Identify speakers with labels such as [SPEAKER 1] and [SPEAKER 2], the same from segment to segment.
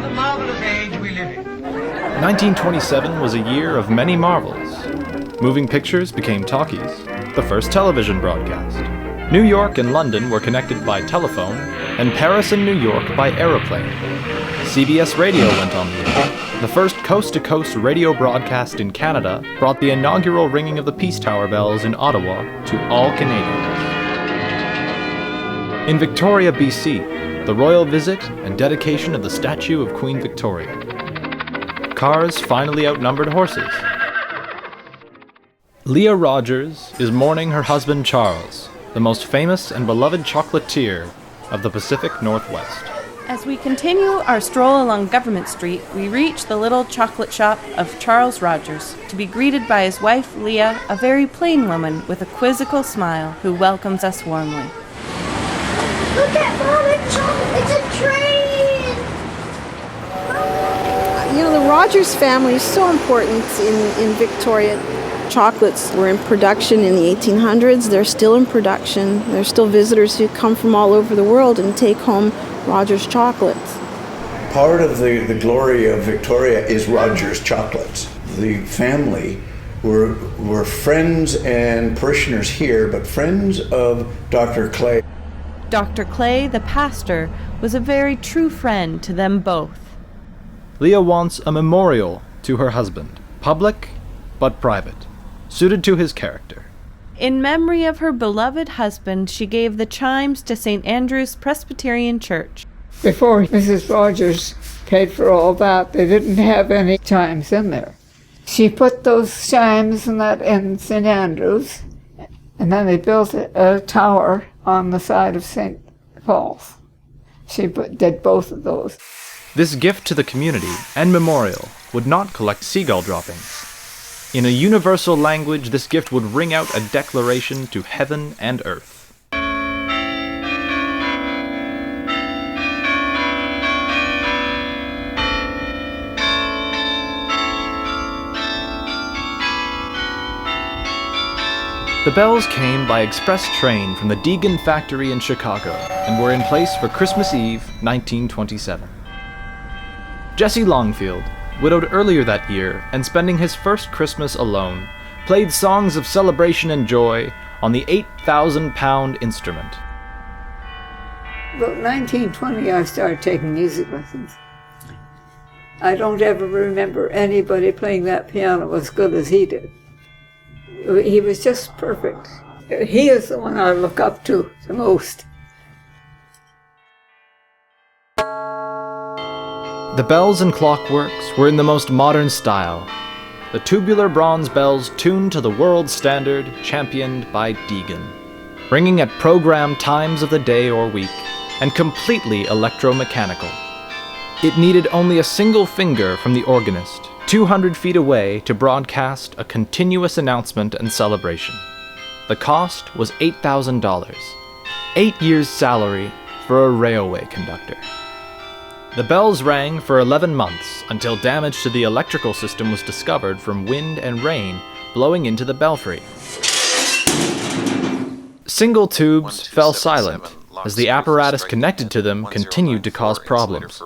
[SPEAKER 1] What a marvelous age we live in.
[SPEAKER 2] 1927 was a year of many marvels. Moving pictures became talkies, the first television broadcast. New York and London were connected by telephone, and Paris and New York by aeroplane. CBS Radio went on the air. The first coast-to-coast radio broadcast in Canada brought the inaugural ringing of the Peace Tower bells in Ottawa to all Canadians. In Victoria, BC, the royal visit and dedication of the statue of Queen Victoria. Cars finally outnumbered horses. Leah Rogers is mourning her husband Charles, the most famous and beloved chocolatier of the Pacific Northwest.
[SPEAKER 3] As we continue our stroll along Government Street, we reach the little chocolate shop of Charles Rogers, to be greeted by his wife, Leah, a very plain woman with a quizzical smile, who welcomes us warmly.
[SPEAKER 4] Look at Mom and Charles! It's a train!
[SPEAKER 5] You know, the Rogers family is so important in Victoria. Chocolates were in production in the 1800s. They're still in production. There's still visitors who come from all over the world and take home Rogers chocolates.
[SPEAKER 6] Part of the glory of Victoria is Rogers chocolates. The family were friends and parishioners here, but friends of Dr. Clay.
[SPEAKER 3] Dr. Clay, the pastor, was a very true friend to them both.
[SPEAKER 2] Leah wants a memorial to her husband, public but private, suited to his character.
[SPEAKER 3] In memory of her beloved husband, she gave the chimes to St. Andrew's Presbyterian Church.
[SPEAKER 7] Before Mrs. Rogers paid for all that, they didn't have any chimes in there. She put those chimes in St. Andrew's, and then they built a tower on the side of St. Paul's. She did both of those.
[SPEAKER 2] This gift to the community and memorial would not collect seagull droppings. In a universal language, this gift would ring out a declaration to heaven and earth. The bells came by express train from the Deegan factory in Chicago and were in place for Christmas Eve, 1927. Jesse Longfield, widowed earlier that year and spending his first Christmas alone, played songs of celebration and joy on the 8,000-pound instrument.
[SPEAKER 7] About 1920, I started taking music lessons. I don't ever remember anybody playing that piano as good as he did. He was just perfect. He is the one I look up to the most.
[SPEAKER 2] The bells and clockworks were in the most modern style. The tubular bronze bells tuned to the world standard, championed by Deegan, ringing at programmed times of the day or week, and completely electromechanical. It needed only a single finger from the organist, 200 feet away, to broadcast a continuous announcement and celebration. The cost was $8,000, 8 years' salary for a railway conductor. The bells rang for 11 months until damage to the electrical system was discovered from wind and rain blowing into the belfry. Single tubes fell silent as the apparatus connected to them continued to cause problems.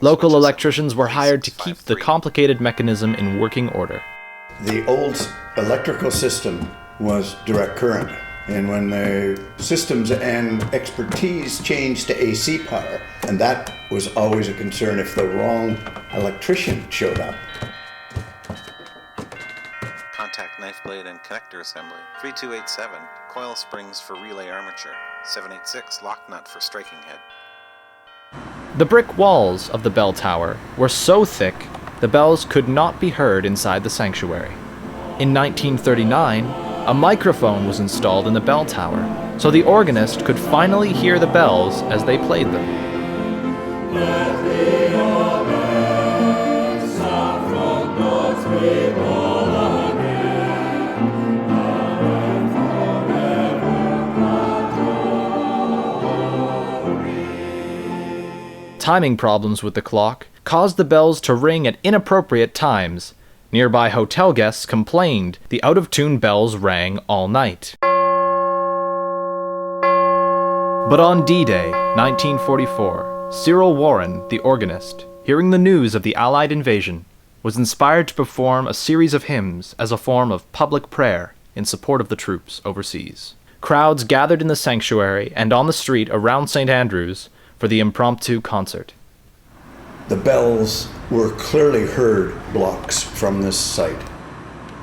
[SPEAKER 2] Local electricians were hired to keep the complicated mechanism in working order.
[SPEAKER 6] The old electrical system was direct current, and when the systems and expertise changed to AC power, and that was always a concern if the wrong electrician showed up.
[SPEAKER 8] Contact knife blade and connector assembly. 3287, coil springs for relay armature. 786, lock nut for striking head.
[SPEAKER 2] The brick walls of the bell tower were so thick the bells could not be heard inside the sanctuary. In 1939, a microphone was installed in the bell tower, so the organist could finally hear the bells as they played them. Timing problems with the clock caused the bells to ring at inappropriate times. Nearby hotel guests complained the out-of-tune bells rang all night. But on D-Day, 1944, Cyril Warren, the organist, hearing the news of the Allied invasion, was inspired to perform a series of hymns as a form of public prayer in support of the troops overseas. Crowds gathered in the sanctuary and on the street around St. Andrews for the impromptu concert.
[SPEAKER 6] The bells were clearly heard blocks from this site,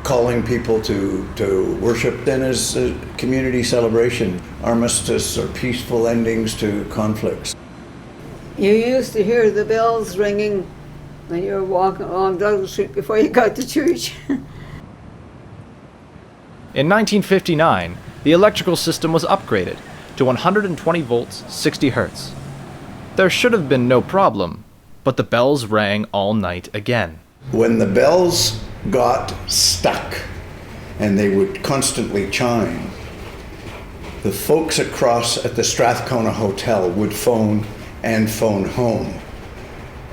[SPEAKER 6] calling people to worship. Then as a community celebration, armistice or peaceful endings to conflicts.
[SPEAKER 7] You used to hear the bells ringing when you were walking along Douglas Street before you got to church.
[SPEAKER 2] In 1959, the electrical system was upgraded to 120 volts, 60 hertz. There should have been no problem, but the bells rang all night again.
[SPEAKER 6] When the bells got stuck and they would constantly chime, the folks across at the Strathcona Hotel would phone and phone home.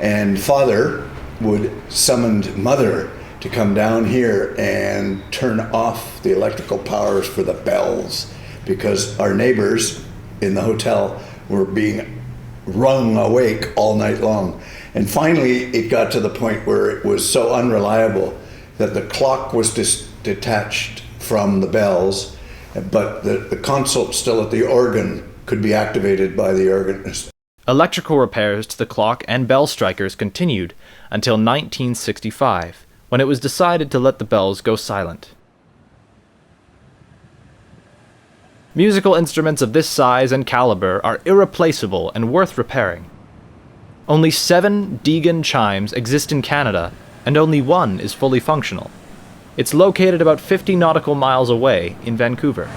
[SPEAKER 6] And Father would summon Mother to come down here and turn off the electrical powers for the bells, because our neighbors in the hotel were being rung awake all night long. And finally, it got to the point where it was so unreliable that the clock was detached from the bells, but the console still at the organ could be activated by the organist.
[SPEAKER 2] Electrical repairs to the clock and bell strikers continued until 1965, when it was decided to let the bells go silent. Musical instruments of this size and caliber are irreplaceable and worth repairing. Only 7 Deegan chimes exist in Canada, and only one is fully functional. It's located about 50 nautical miles away in Vancouver.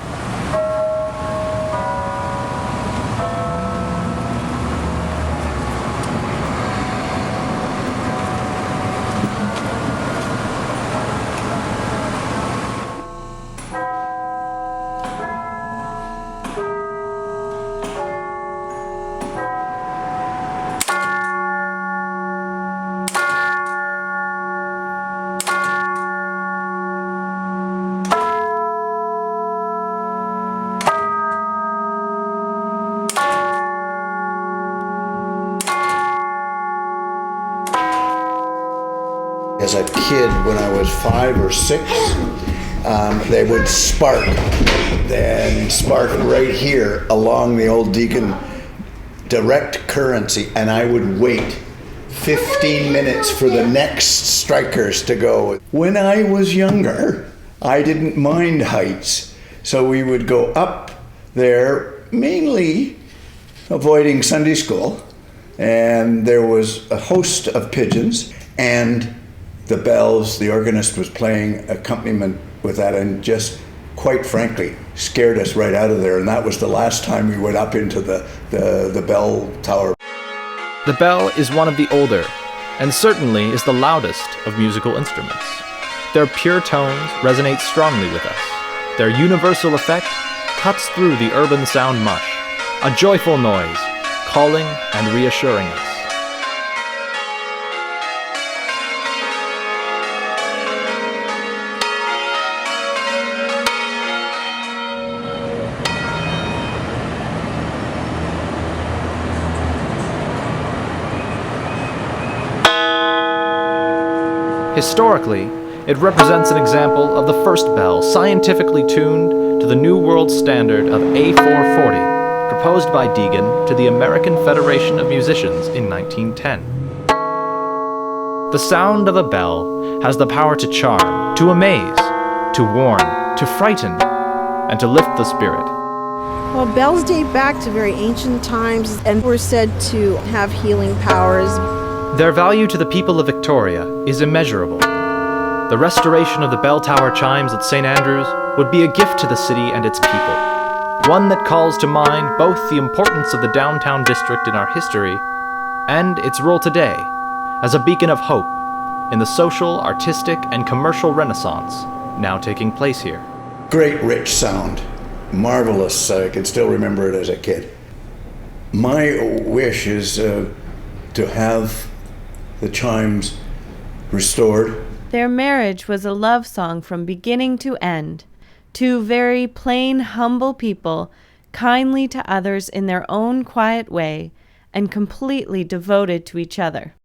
[SPEAKER 6] As a kid, when I was 5 or 6, they would spark right here along the old Deacon direct currency, and I would wait 15 minutes for the next strikers to go. When I was younger, I didn't mind heights, so we would go up there, mainly avoiding Sunday school, and there was a host of pigeons, and the bells, the organist was playing accompaniment with that, and just, quite frankly, scared us right out of there. And that was the last time we went up into the bell tower.
[SPEAKER 2] The bell is one of the older, and certainly is the loudest of musical instruments. Their pure tones resonate strongly with us. Their universal effect cuts through the urban sound mush, a joyful noise, calling and reassuring us. Historically, it represents an example of the first bell scientifically tuned to the New World Standard of A440, proposed by Deegan to the American Federation of Musicians in 1910. The sound of a bell has the power to charm, to amaze, to warn, to frighten, and to lift the spirit.
[SPEAKER 5] Well, bells date back to very ancient times and were said to have healing powers.
[SPEAKER 2] Their value to the people of Victoria is immeasurable. The restoration of the bell tower chimes at St. Andrews would be a gift to the city and its people, one that calls to mind both the importance of the downtown district in our history and its role today as a beacon of hope in the social, artistic, and commercial renaissance now taking place here.
[SPEAKER 6] Great rich sound, marvelous. I can still remember it as a kid. My wish is to have the chimes restored.
[SPEAKER 3] Their marriage was a love song from beginning to end. Two very plain, humble people, kindly to others in their own quiet way, and completely devoted to each other.